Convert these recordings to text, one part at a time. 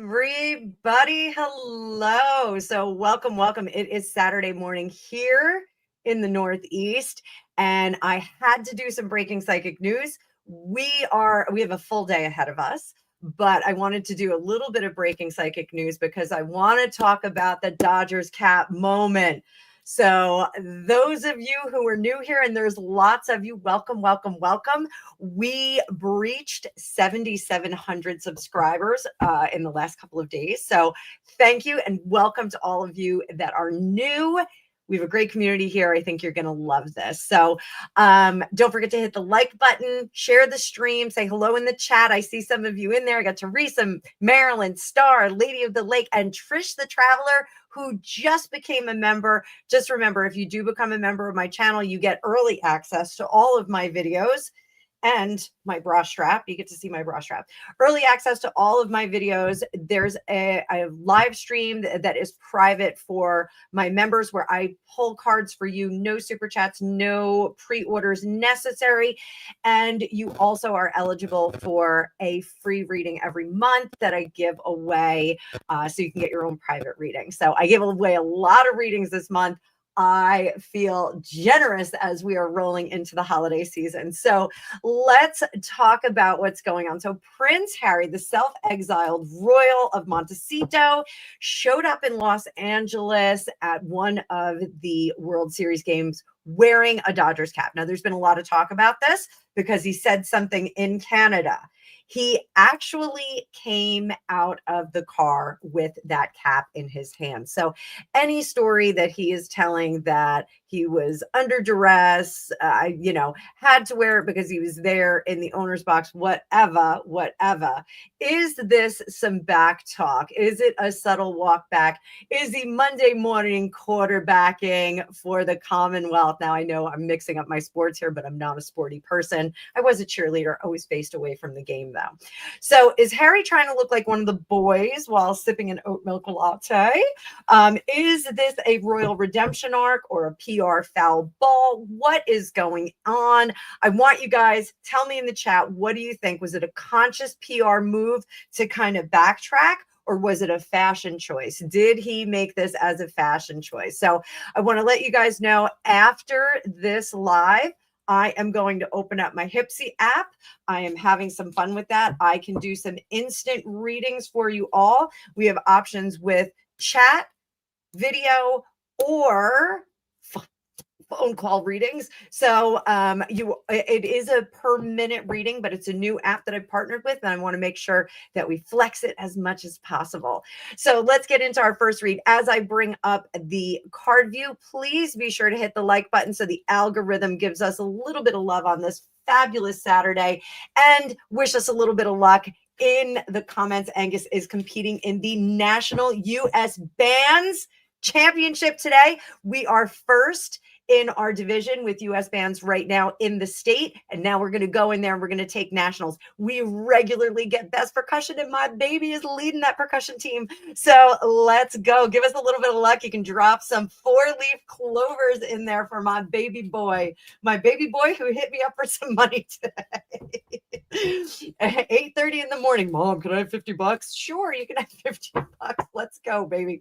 everybody. Hello. So welcome. It is Saturday morning here in the Northeast, and I had to do some breaking psychic news. We have a full day ahead of us, but I wanted to do a little bit of breaking psychic news because I want to talk about the Dodgers cap moment. So those of you who are new here, and there's lots of you, welcome. We breached 7,700 subscribers in the last couple of days. So thank you and welcome to all of you that are new. We have a great community here. I think you're going to love this. So don't forget to hit the like button, share the stream, say hello in the chat. I see some of you in there. I got Teresa, Marilyn, Star, Lady of the Lake, and Trish the Traveler, who just became a member. Just remember, if you do become a member of my channel, you get early access to all of my videos and my bra strap. You get to see my bra strap. Early access to all of my videos. There's a live stream that is private for my members where I pull cards for you. No super chats, no pre-orders necessary. And you also are eligible for a free reading every month that I give away so you can get your own private reading. So I give away a lot of readings this month. I feel generous as we are rolling into the holiday season. So let's talk about what's going on. So Prince Harry, the self-exiled royal of Montecito, showed up in Los Angeles at one of the World Series games wearing a Dodgers cap. Now, there's been a lot of talk about this because he said something in Canada. He actually came out of the car with that cap in his hand. So any story that he is telling that he was under duress, had to wear it because he was there in the owner's box, whatever. Is this some back talk? Is it a subtle walk back? Is he Monday morning quarterbacking for the Commonwealth? Now, I know I'm mixing up my sports here, but I'm not a sporty person. I was a cheerleader, always faced away from the game, though. So is Harry trying to look like one of the boys while sipping an oat milk latte? Is this a royal redemption arc or a PR foul ball? What is going on? I want you guys, tell me in the chat, what do you think? Was it a conscious PR move to kind of backtrack? Or was it a fashion choice? Did he make this as a fashion choice? So I want to let you guys know after this live, I am going to open up my Hypsee app. I am having some fun with that. I can do some instant readings for you all. We have options with chat, video, or phone call readings. So it is a per minute reading, but it's a new app that I've partnered with, and I want to make sure that we flex it as much as possible. So let's get into our first read. As I bring up the card view, please be sure to hit the like button so the algorithm gives us a little bit of love on this fabulous Saturday, and wish us a little bit of luck. In the comments, Angus is competing in the National U.S. Bands Championship today. We are first in our division with U.S. bands right now in the state. And now we're going to go in there and we're going to take nationals. We regularly get best percussion, and my baby is leading that percussion team. So let's go. Give us a little bit of luck. You can drop some 4-leaf clovers in there for my baby boy who hit me up for some money today. 8:30 in the morning. Mom, can I have $50? Sure, you can have $50. Let's go, baby.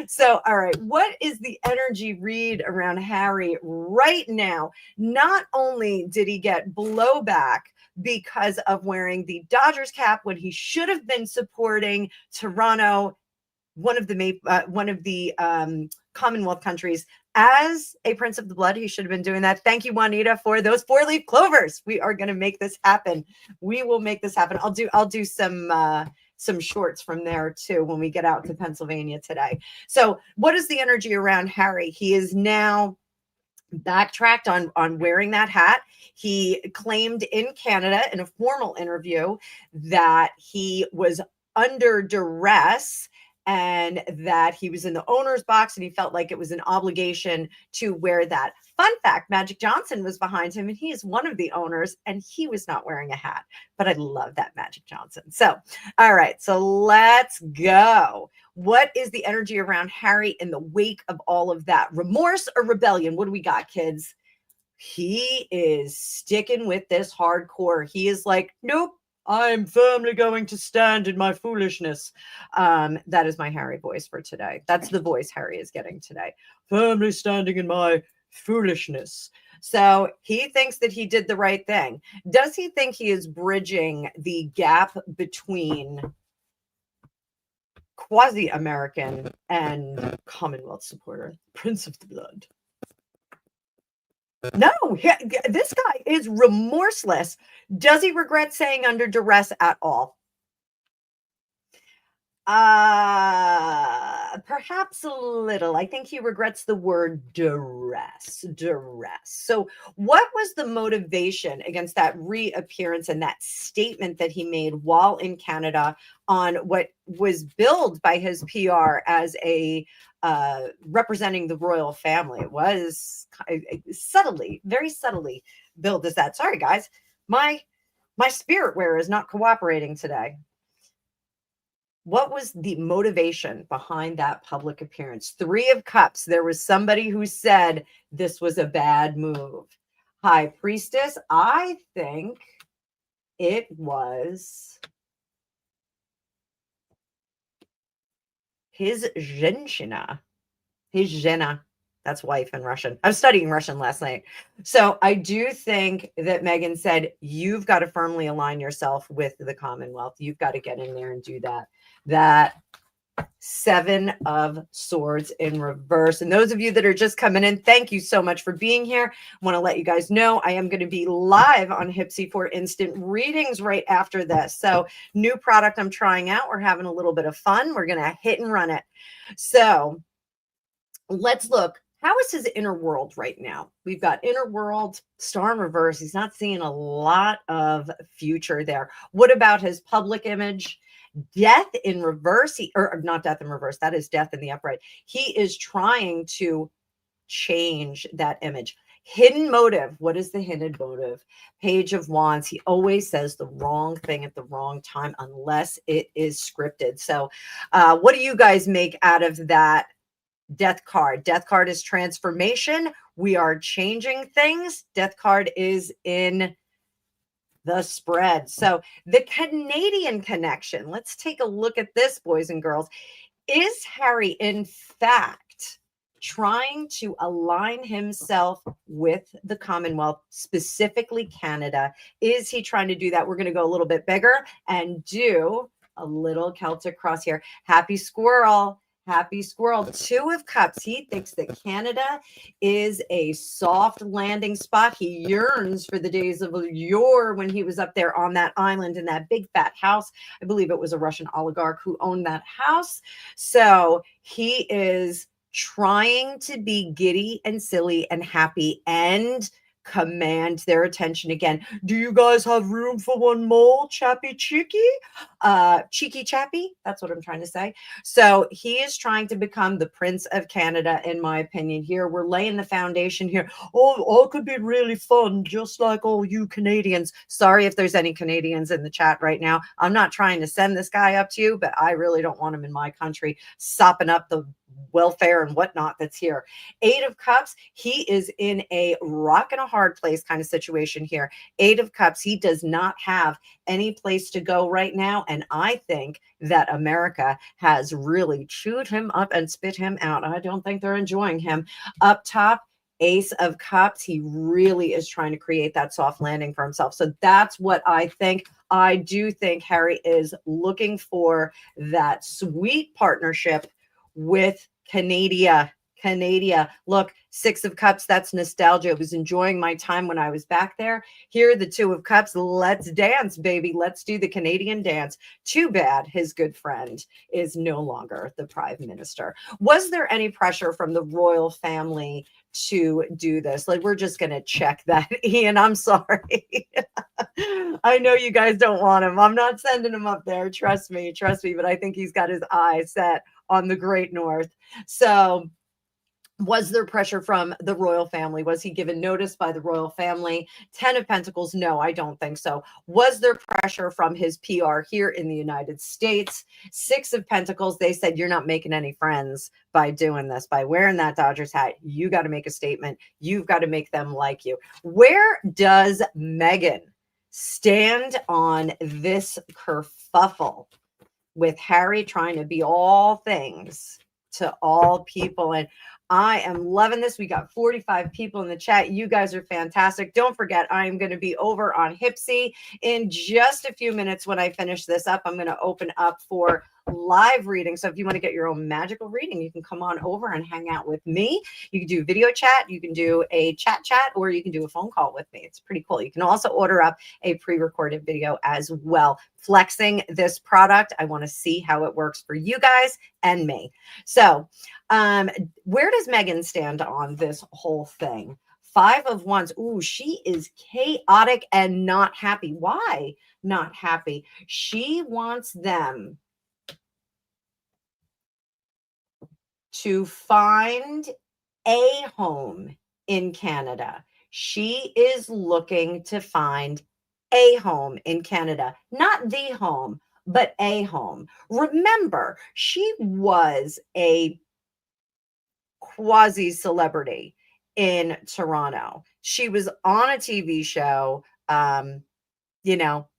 So, all right. What is the energy read around Harry right now? Not only did he get blowback because of wearing the Dodgers cap when he should have been supporting Toronto, one of the Commonwealth countries, as a Prince of the Blood. He should have been doing that. Thank you, Juanita, for those 4-leaf clovers. We are going to make this happen. We will make this happen. I'll do some shorts from there too when we get out to Pennsylvania today. So what is the energy around Harry? He is now backtracked on wearing that hat. He claimed in Canada in a formal interview that he was under duress and that he was in the owner's box and he felt like it was an obligation to wear that. Fun fact, Magic Johnson was behind him and he is one of the owners and he was not wearing a hat, but I love that Magic Johnson. So, all right, so let's go. What is the energy around Harry in the wake of all of that? Remorse or rebellion? What do we got, kids? He is sticking with this hardcore. He is like, nope, I'm firmly going to stand in my foolishness. That is my Harry voice for today. That's the voice Harry is getting today. Firmly standing in my foolishness. So he thinks that he did the right thing. Does he think he is bridging the gap between quasi-American and Commonwealth supporter, Prince of the Blood? No, this guy is remorseless. Does he regret saying under duress at all? Perhaps a little. I think he regrets the word duress. So what was the motivation against that reappearance and that statement that he made while in Canada on what was billed by his PR as a representing the royal family? It was subtly, very subtly billed as that. Sorry, guys. My spirit wear is not cooperating today. What was the motivation behind that public appearance? Three of Cups. There was somebody who said this was a bad move. High Priestess. I think it was his Zhenshina. His Zhena. That's wife in Russian. I was studying Russian last night. So I do think that Meghan said, you've got to firmly align yourself with the Commonwealth. You've got to get in there and do that. That Seven of Swords in reverse. And those of you that are just coming in, thank you so much for being here. I want to let you guys know I am going to be live on Hypsee for instant readings right after this. So new product I'm trying out. We're having a little bit of fun. We're going to hit and run it. So let's look. How is his inner world right now? We've got inner world, star in reverse. He's not seeing a lot of future there. What about his public image? Death in reverse, or not death in reverse, that is death in the upright. He is trying to change that image. Hidden motive. What is the hidden motive? Page of Wands. He always says the wrong thing at the wrong time unless it is scripted. So what do you guys make out of that death card? Death card is transformation. We are changing things. Death card is in the spread. So the Canadian connection, let's take a look at this, boys and girls. Is Harry, in fact, trying to align himself with the Commonwealth, specifically Canada? Is he trying to do that? We're going to go a little bit bigger and do a little Celtic cross here. Happy squirrel. Happy squirrel. Two of Cups. He thinks that Canada is a soft landing spot. He yearns for the days of yore when he was up there on that island in that big fat house. I believe it was a Russian oligarch who owned that house. So he is trying to be giddy and silly and happy and command their attention again. Do you guys have room for one more chappy cheeky? Cheeky chappy, that's what I'm trying to say. So he is trying to become the Prince of Canada, in my opinion. Here we're laying the foundation here. All could be really fun, just like all you Canadians. Sorry if there's any Canadians in the chat right now. I'm not trying to send this guy up to you, but I really don't want him in my country sopping up the welfare and whatnot that's here. Eight of Cups, he is in a rock and a hard place kind of situation here. Eight of Cups, he does not have any place to go right now. And I think that America has really chewed him up and spit him out. I don't think they're enjoying him. Up top, Ace of Cups, he really is trying to create that soft landing for himself. So that's what I think. I do think Harry is looking for that sweet partnership with Canada. Look, Six of Cups, that's nostalgia. I was enjoying my time when I was back there. Here are the Two of Cups. Let's dance, baby. Let's do the Canadian dance. Too bad his good friend is no longer the Prime Minister. Was there any pressure from the royal family to do this? Like, we're just going to check that. Ian, I'm sorry. I know you guys don't want him. I'm not sending him up there. Trust me, but I think he's got his eyes set on the Great North. So was there pressure from the royal family? Was he given notice by the royal family? 10 of Pentacles, no, I don't think so. Was there pressure from his PR here in the United States? Six of Pentacles, they said, you're not making any friends by doing this, by wearing that Dodgers hat. You got to make a statement. You've got to make them like you. Where does Meghan stand on this kerfuffle with Harry trying to be all things to all people. And I am loving this. We got 45 people in the chat. You guys are fantastic. Don't forget, I'm going to be over on Hypsee in just a few minutes. When I finish this up, I'm going to open up for live reading. So if you want to get your own magical reading, you can come on over and hang out with me. You can do video chat, you can do a chat, or you can do a phone call with me. It's pretty cool. You can also order up a pre-recorded video as well. Flexing this product. I want to see how it works for you guys and me. So where does Meghan stand on this whole thing? 5 of Wands. Ooh, she is chaotic and not happy. Why not happy? She wants them to find a home in Canada. She is looking to find a home in Canada, not the home, but a home. Remember, she was a quasi celebrity in Toronto. She was on a TV show. You know,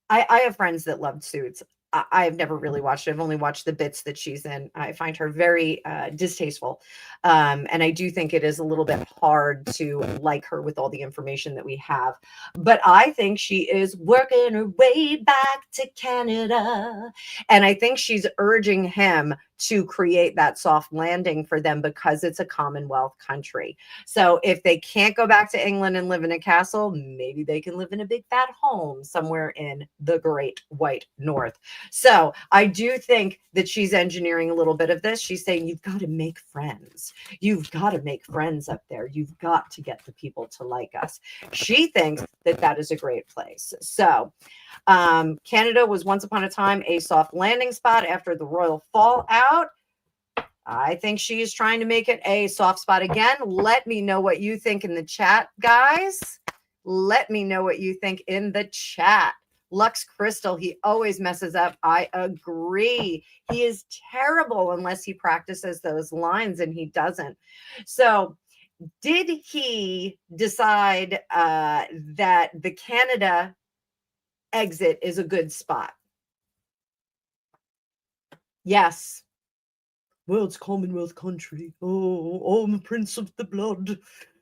I have friends that loved Suits. I've never really watched it. I've only watched the bits that she's in. I find her very distasteful. And I do think it is a little bit hard to like her with all the information that we have. But I think she is working her way back to Canada. And I think she's urging him to create that soft landing for them because it's a Commonwealth country. So if they can't go back to England and live in a castle, maybe they can live in a big fat home somewhere in the Great White North. So I do think that she's engineering a little bit of this. She's saying, you've got to make friends. You've got to make friends up there. You've got to get the people to like us. She thinks that that is a great place. So Canada was once upon a time a soft landing spot after the royal fallout. I think she is trying to make it a soft spot again. Let me know what you think in the chat, guys. Let me know what you think in the chat. Lux Crystal, he always messes up. I agree. He is terrible unless he practices those lines, and he doesn't. So did he decide that the Canada exit is a good spot? Yes. Well, it's Commonwealth country. Oh, I'm a prince of the blood.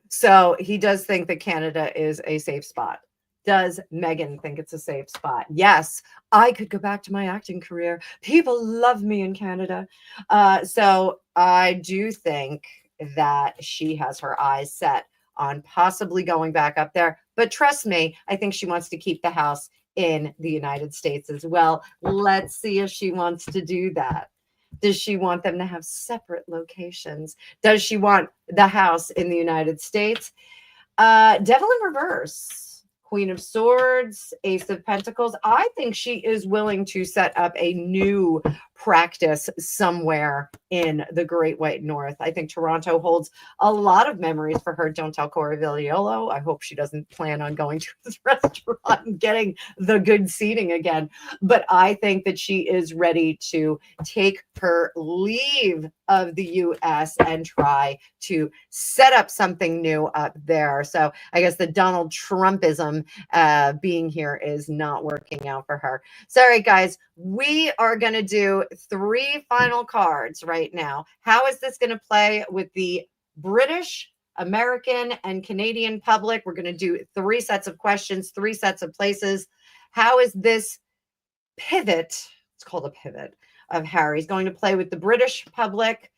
So he does think that Canada is a safe spot. Does Meghan think it's a safe spot? Yes, I could go back to my acting career. People love me in Canada. So I do think that she has her eyes set on possibly going back up there. But trust me, I think she wants to keep the house in the United States as well. Let's see if she wants to do that. Does she want them to have separate locations? Does she want the house in the United States? Devil in reverse. Queen of Swords, Ace of Pentacles. I think she is willing to set up a new practice somewhere in the Great White North. I think Toronto holds a lot of memories for her. Don't tell Cora Villiolo. I hope she doesn't plan on going to this restaurant and getting the good seating again. But I think that she is ready to take her leave of the U.S. and try to set up something new up there. So I guess the Donald Trumpism being here is not working out for her. Sorry, guys. We are going to do 3 final cards right now. How is this going to play with the British, American, and Canadian public? We're going to do 3 sets of questions, 3 sets of places. How is this pivot, it's called a pivot, of Harry's going to play with the British public?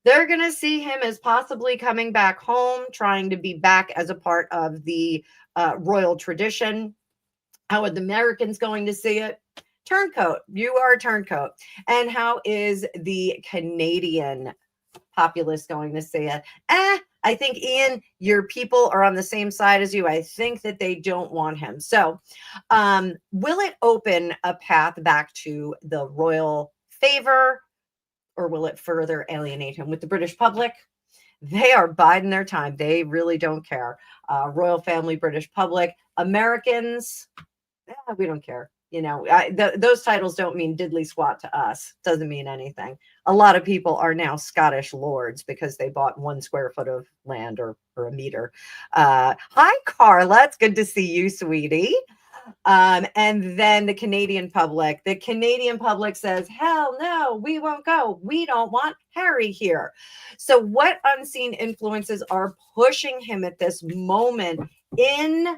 They're going to see him as possibly coming back home, trying to be back as a part of the royal tradition. How are the Americans going to see it? Turncoat. You are a turncoat. And how is the Canadian populace going to see it? I think, Ian, your people are on the same side as you. I think that they don't want him. So will it open a path back to the royal favor, or will it further alienate him? With the British public, they are biding their time. They really don't care. Royal family, British public. Americans, we don't care. those titles don't mean diddly squat to us. Doesn't mean anything. A lot of people are now Scottish lords because they bought 1 square foot of land or a meter. Hi, Carla. It's good to see you, sweetie. And then the Canadian public says, hell no, we won't go. We don't want Harry here. So what unseen influences are pushing him at this moment in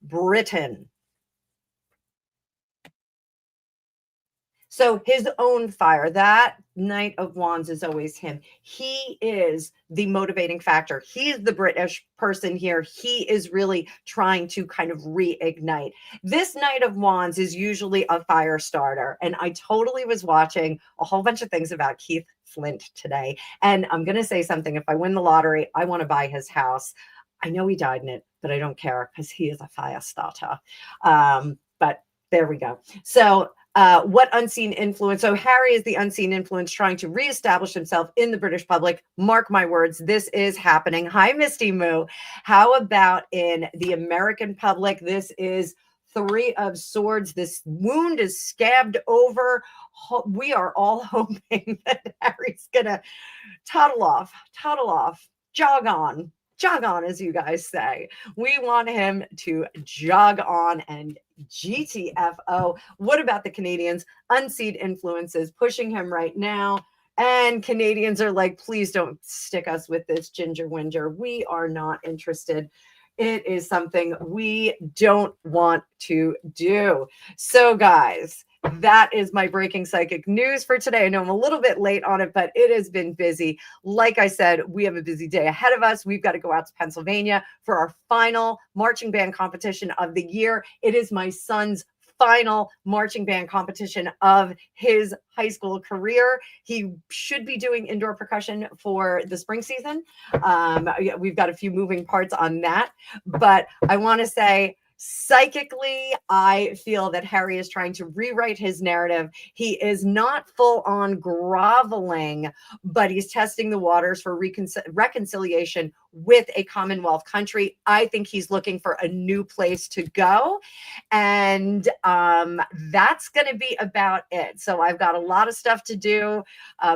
Britain? So his own fire, that Knight of Wands is always him. He is the motivating factor. He's the British person here. He is really trying to kind of reignite. This Knight of Wands is usually a fire starter. And I totally was watching a whole bunch of things about Keith Flint today. And I'm going to say something. If I win the lottery, I want to buy his house. I know he died in it, but I don't care because he is a fire starter. But there we go. So what unseen influence? So Harry is the unseen influence trying to reestablish himself in the British public. Mark my words, this is happening. Hi, Misty Moo. How about in the American public? This is 3 of Swords. This wound is scabbed over. We are all hoping that Harry's going to toddle off, jog on, as you guys say. We want him to jog on and GTFO. What about the Canadians? Unseen influences pushing him right now. And Canadians are like, please don't stick us with this ginger whinger. We are not interested. It is something we don't want to do. So guys, that is my breaking psychic news for today. I know I'm a little bit late on it, but it has been busy. Like I said, we have a busy day ahead of us. We've got to go out to Pennsylvania for our final marching band competition of the year. It is my son's final marching band competition of his high school career. He should be doing indoor percussion for the spring season. We've got a few moving parts on that, but I want to say, psychically, I feel that Harry is trying to rewrite his narrative. He is not full on groveling, but he's testing the waters for reconciliation with a Commonwealth country. I think he's looking for a new place to go. And that's going to be about it. So I've got a lot of stuff to do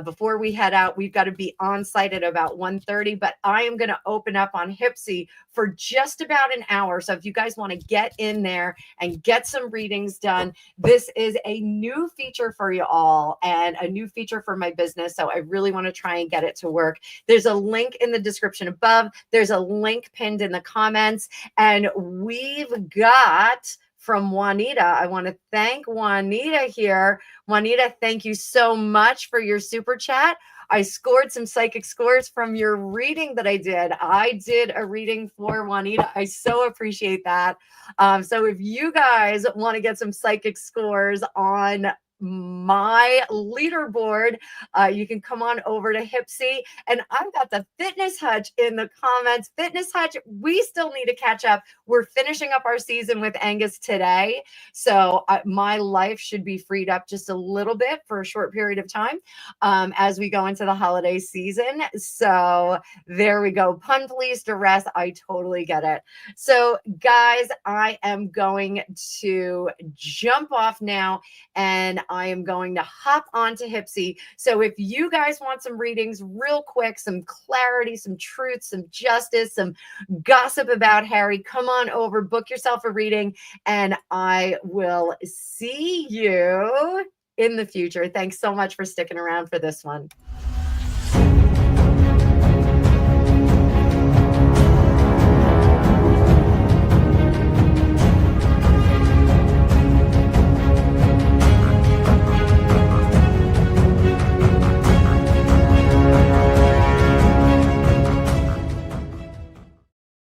before we head out. We've got to be on site at about 1:30, but I am going to open up on Hypsee for just about an hour. So if you guys want to get in there and get some readings done, this is a new feature for you all and a new feature for my business. So I really want to try and get it to work. There's a link in the description above. There's a link pinned in the comments, and we've got from Juanita. I want to thank Juanita here. Juanita, thank you so much for your super chat. I scored some psychic scores from your reading that I did. I did a reading for Juanita. I so appreciate that. So if you guys want to get some psychic scores on my leaderboard, you can come on over to Hypsee. And I've got the Fitness Hutch in the comments. Fitness Hutch, we still need to catch up. We're finishing up our season with Angus today. So my life should be freed up just a little bit for a short period of time as we go into the holiday season. So there we go. Pun please, duress. I totally get it. So guys, I am going to jump off now, and I am going to hop onto Hypsee. So if you guys want some readings real quick, some clarity, some truth, some justice, some gossip about Harry, come on over, book yourself a reading, and I will see you in the future. Thanks so much for sticking around for this one.